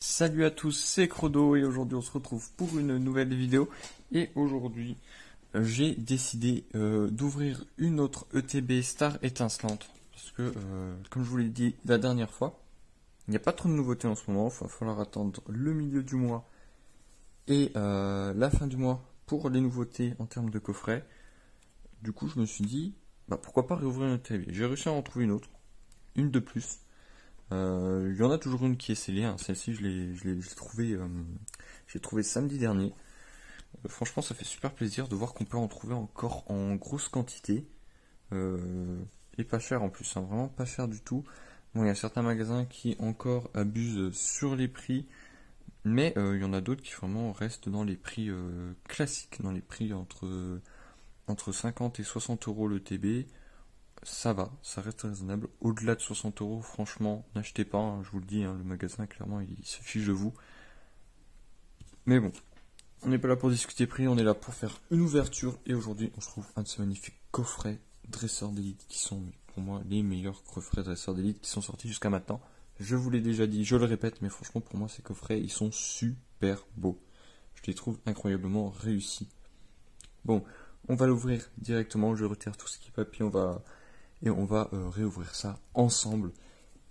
Salut à tous, c'est Crodo et aujourd'hui on se retrouve pour une nouvelle vidéo. Et aujourd'hui j'ai décidé d'ouvrir une autre ETB Star étincelante. Parce que comme je vous l'ai dit la dernière fois, il n'y a pas trop de nouveautés en ce moment. Il va falloir attendre le milieu du mois et la fin du mois pour les nouveautés en termes de coffret. Du coup je me suis dit, pourquoi pas réouvrir une ETB. J'ai réussi à en trouver une autre, une de plus. Il y en a toujours une qui est scellée, hein. Celle-ci je l'ai trouvée, j'ai trouvé samedi dernier. Franchement ça fait super plaisir de voir qu'on peut en trouver encore en grosse quantité. Et pas cher en plus, hein, vraiment pas cher du tout. Bon, il y a certains magasins qui encore abusent sur les prix, mais il y en a d'autres qui vraiment restent dans les prix classiques, dans les prix entre 50 et 60 euros le TB. Ça va, ça reste raisonnable. Au-delà de 60 euros, franchement, n'achetez pas, hein, je vous le dis, hein, le magasin, clairement, il se fiche de vous. Mais bon, on n'est pas là pour discuter prix, on est là pour faire une ouverture. Et aujourd'hui, on se trouve un de ces magnifiques coffrets dresseurs d'élite qui sont, pour moi, les meilleurs coffrets dresseurs d'élite qui sont sortis jusqu'à maintenant. Je vous l'ai déjà dit, je le répète, mais franchement, pour moi, ces coffrets, ils sont super beaux. Je les trouve incroyablement réussis. Bon, on va l'ouvrir directement, je retire tout ce qui est papier, on va réouvrir ça ensemble.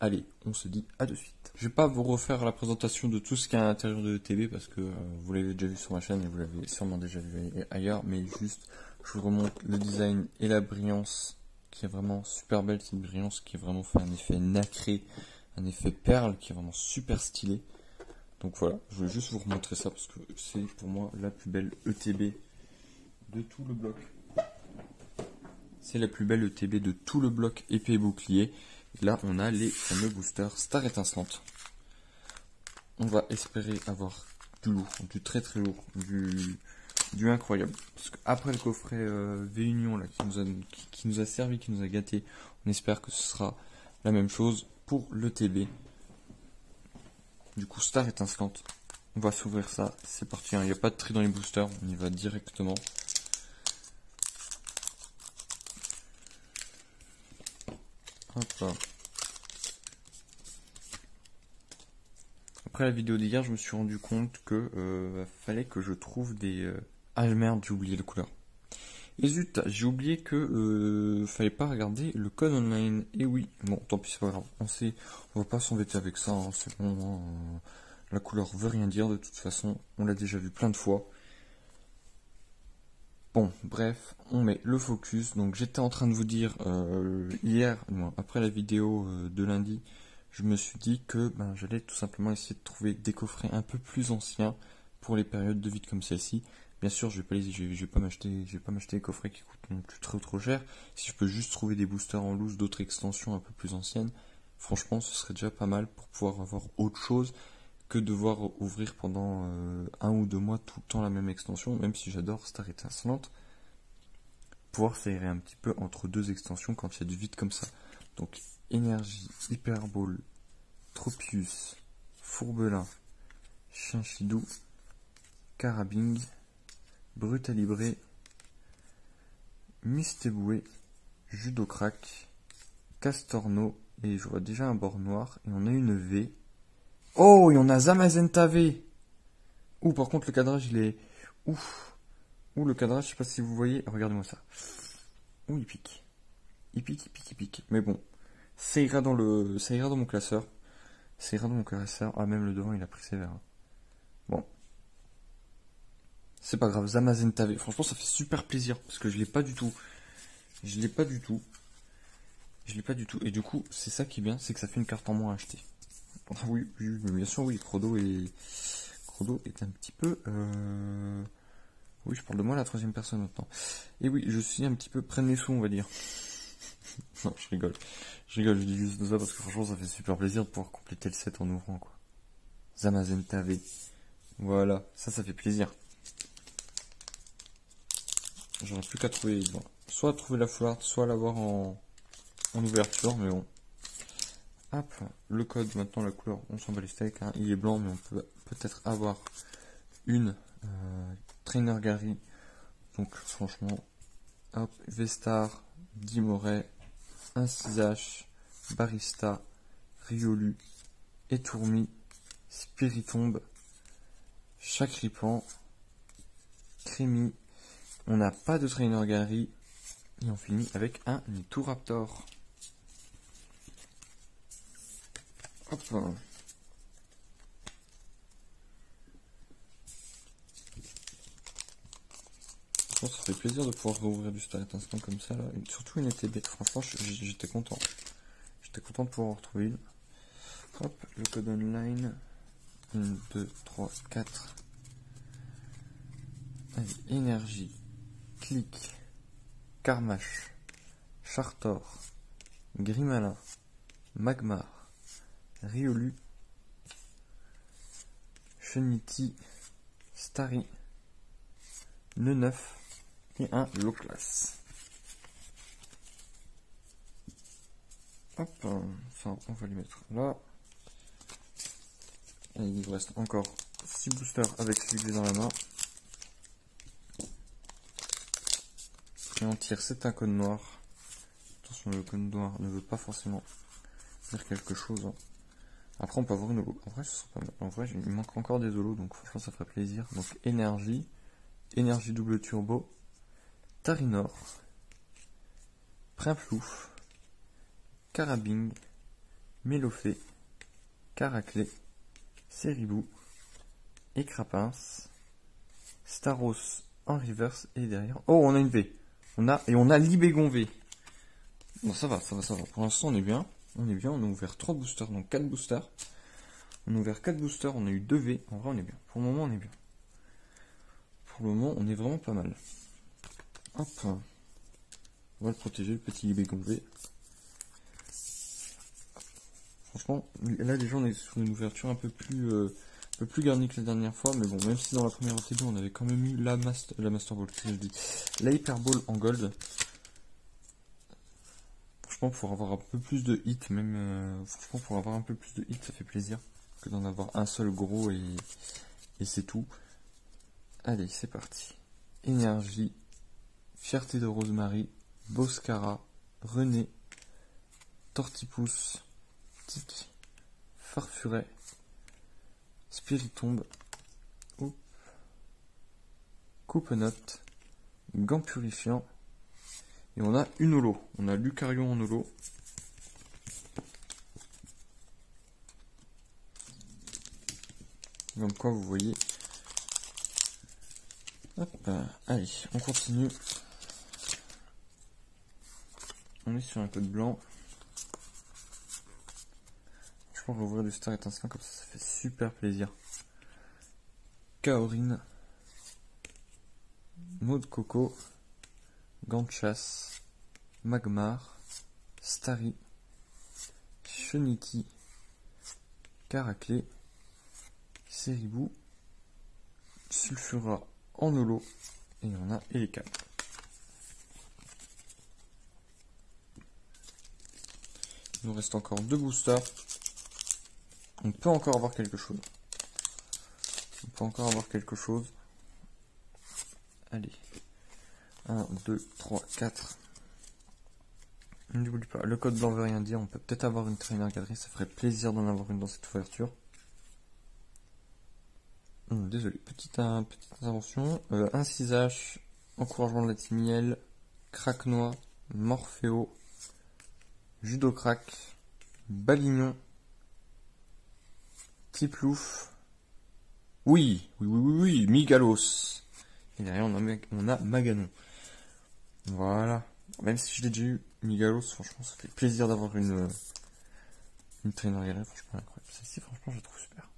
Allez, on se dit à de suite. Je vais pas vous refaire la présentation de tout ce qu'il y a à l'intérieur de ETB parce que vous l'avez déjà vu sur ma chaîne et vous l'avez sûrement déjà vu ailleurs, mais juste je vous remonte le design et la brillance qui est vraiment super belle, cette brillance qui est vraiment fait un effet nacré, un effet perle qui est vraiment super stylé. Donc voilà, je voulais juste vous remontrer ça parce que c'est pour moi la plus belle ETB de tout le bloc. C'est la plus belle ETB de tout le bloc épée et bouclier. Et là, on a les fameux boosters Star étincelante. On va espérer avoir du lourd, du très très lourd, du incroyable. Parce qu'après le coffret V-Union là, qui nous a servi, qui nous a gâté, on espère que ce sera la même chose pour l'ETB. Du coup, Star étincelante. On va s'ouvrir ça. C'est parti, hein. Il n'y a pas de tri dans les boosters. On y va directement. Hop là. Après la vidéo d'hier, je me suis rendu compte que fallait que je trouve des... Ah merde, j'ai oublié la couleur. Et zut, j'ai oublié que fallait pas regarder le code online. Et oui, bon, tant pis, c'est pas grave. On va pas s'embêter avec ça, hein, c'est bon. Hein. La couleur veut rien dire de toute façon. On l'a déjà vu plein de fois. Bon, bref, on met le focus. Donc j'étais en train de vous dire hier, après la vidéo de lundi, je me suis dit que j'allais tout simplement essayer de trouver des coffrets un peu plus anciens pour les périodes de vide comme celle-ci. Bien sûr, je vais pas m'acheter des coffrets qui coûtent non plus trop cher. Si je peux juste trouver des boosters en loose, d'autres extensions un peu plus anciennes, franchement, ce serait déjà pas mal pour pouvoir avoir autre chose que devoir ouvrir pendant 1 ou 2 mois tout le temps la même extension, même si j'adore Star étincelante, pouvoir s'aérer un petit peu entre deux extensions quand il y a du vide comme ça. Donc Énergie, Hyperball, Tropius, Fourbelin, Chinchidou, Carabing, Brutalibré, Mystéboué, Judocrac, Castorno, et je vois déjà un bord noir, et on a une V. Oh, et on a Zamazenta V. Ouh, par contre, le cadrage, il est... Ouf. Ouh, le cadrage, je sais pas si vous voyez. Regardez-moi ça. Ouh, il pique. Il pique. Mais bon, ça ira dans mon classeur. Ça ira dans mon classeur. Ah, même le devant, il a pris sévère. Bon. C'est pas grave, Zamazenta V. Franchement, ça fait super plaisir, parce que je l'ai pas du tout. Et du coup, c'est ça qui est bien, c'est que ça fait une carte en moins à acheter. Ah oui, bien sûr, oui, Crodo est un petit peu... Oui, je parle de moi à la troisième personne maintenant. Et oui, je suis un petit peu près de mes sous, on va dire. Non, je rigole, je dis juste ça parce que franchement, ça fait super plaisir de pouvoir compléter le set en ouvrant, quoi. Zamazenta V. Voilà, ça fait plaisir. J'aurais plus qu'à trouver... Bon, soit trouver la full art, soit l'avoir en ouverture, mais bon. Hop, le code, maintenant la couleur, on s'en bat les steaks, hein. Il est blanc, mais on peut peut-être avoir une Trainer Gary. Donc franchement, hop, Vestar, Dimoret, 1-6H, Barista, Riolu, Etourmi, Spiritomb, Chakripan, Crémy. On n'a pas de Trainer Gary. Et on finit avec un Nidooraptor. Hop. Ça fait plaisir de pouvoir rouvrir du Star Instant comme ça, là. Surtout une ETB. Franchement, j'étais content. J'étais content de pouvoir en retrouver une. Hop, le code online. 1, 2, 3, 4. Allez, énergie. Clic. Carmache. Chartor. Grimalin. Magmar. Riolu. Chenity. Starry. Neuf. Et un low class. Hop, ça on va les mettre là. Et il vous reste encore 6 boosters avec celui que j'ai dans la main. Et on tire, c'est un code noir. Attention, le code noir ne veut pas forcément dire quelque chose. Après on peut avoir une holo. En vrai, ce sera pas mal. En vrai, il manque encore des holos, donc franchement ça ferait plaisir. Donc énergie, énergie double turbo, Tarinor, Prinplouf, Carabing, Mélofée, Caraclé, Ceribou, Écrapince, Staros en reverse et derrière. Oh, on a une V. On a Libégon V. Bon, ça va. Pour l'instant, on est bien. On a ouvert 3 boosters, donc 4 boosters. On a ouvert 4 boosters, on a eu 2 V. En vrai, on est bien. Pour le moment, on est bien. Pour le moment, on est vraiment pas mal. Hop. On va le protéger, le petit Libégon V. Franchement, là, déjà, on est sur une ouverture un peu plus garnie que la dernière fois. Mais bon, même si dans la première OTB, on avait quand même eu la Master Ball, que je dis, la Hyper Ball en gold. Franchement, pour avoir un peu plus de hits, franchement, pour avoir un peu plus de hits, ça fait plaisir que d'en avoir un seul gros et c'est tout. Allez, c'est parti. Énergie, Fierté de Rosemary, Boscara, René, Tortipousse, Tic, Farfuret, Spiritomb, Coupenote, Gant Purifiant. Et on a une holo. On a Lucario en holo. Comme quoi, vous voyez. Hop, allez, on continue. On est sur un code blanc. Je pense rouvrir du Star Étincelant comme ça fait super plaisir. Kaorin, Maud Coco, Gant de chasse, Magmar, Starry, Chenity, Caraclé, Ceribou, Sulfura en holo, et on a Eleka. Il nous reste encore 2 boosters. On peut encore avoir quelque chose. Allez. 1, 2, 3, 4. N'oublie pas, le code blanc veut rien dire. On peut peut-être avoir une Trainer Galerie. Ça ferait plaisir d'en avoir une dans cette ouverture. Désolé, petite intervention. 1 6H, encouragement de la team miel, Craquenois, Morpheo, Judocrack, Balignon, Tiplouf. Oui, Migalos. Et derrière, on a Maganon. Voilà. Même si je l'ai déjà eu, Migalos, franchement, ça fait plaisir d'avoir une Trainer Galerie. Franchement, incroyable. Celle-ci, franchement, je la trouve super.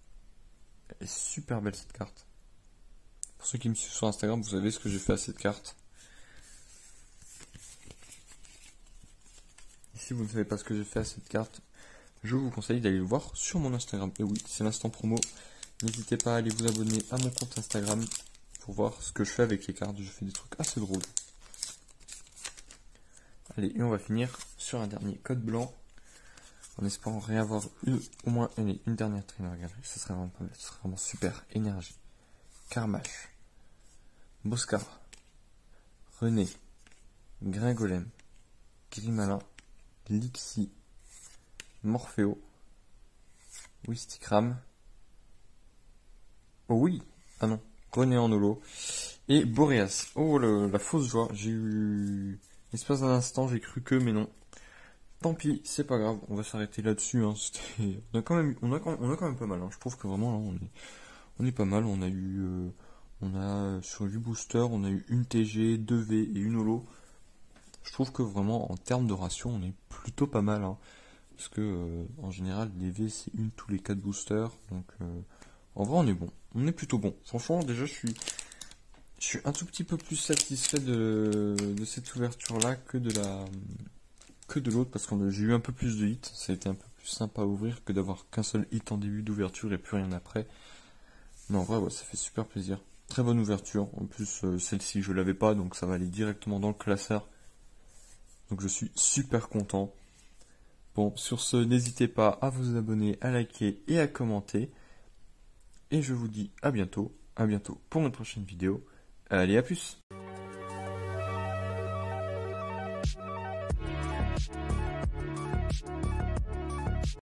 Elle est super belle, cette carte. Pour ceux qui me suivent sur Instagram, vous savez ce que j'ai fait à cette carte. Et si vous ne savez pas ce que j'ai fait à cette carte, je vous conseille d'aller le voir sur mon Instagram. Et oui, c'est l'instant promo. N'hésitez pas à aller vous abonner à mon compte Instagram pour voir ce que je fais avec les cartes. Je fais des trucs assez drôles. Allez, et on va finir sur un dernier code blanc. En espérant réavoir au moins une dernière Trainer Galerie. Ça serait vraiment pas mal. Ce serait vraiment super. Énergie. Carmache. Boscara. René. Gringolem. Grimalin. Lixie. Morpheo. Wistikram. Oh oui, ah non, René en holo. Et Boreas. Oh la fausse joie, j'ai eu... L'espace d'un instant, j'ai cru que, mais non. Tant pis, c'est pas grave, on va s'arrêter là-dessus. Hein. On a quand même pas mal. Hein. Je trouve que vraiment là, on est pas mal. On a eu, sur 8 boosters, on a eu une TG, 2 V et une holo. Je trouve que vraiment en termes de ratio, on est plutôt pas mal. Hein. Parce que en général, les V c'est une tous les 4 boosters. Donc en vrai, on est bon. On est plutôt bon. Franchement, déjà, je suis un tout petit peu plus satisfait de cette ouverture-là que de l'autre parce que j'ai eu un peu plus de hits. Ça a été un peu plus sympa à ouvrir que d'avoir qu'un seul hit en début d'ouverture et plus rien après. Mais en vrai, ouais, ça fait super plaisir. Très bonne ouverture. En plus, celle-ci, je l'avais pas, donc ça va aller directement dans le classeur. Donc je suis super content. Bon, sur ce, n'hésitez pas à vous abonner, à liker et à commenter. Et je vous dis à bientôt pour une prochaine vidéo. Allez, à plus!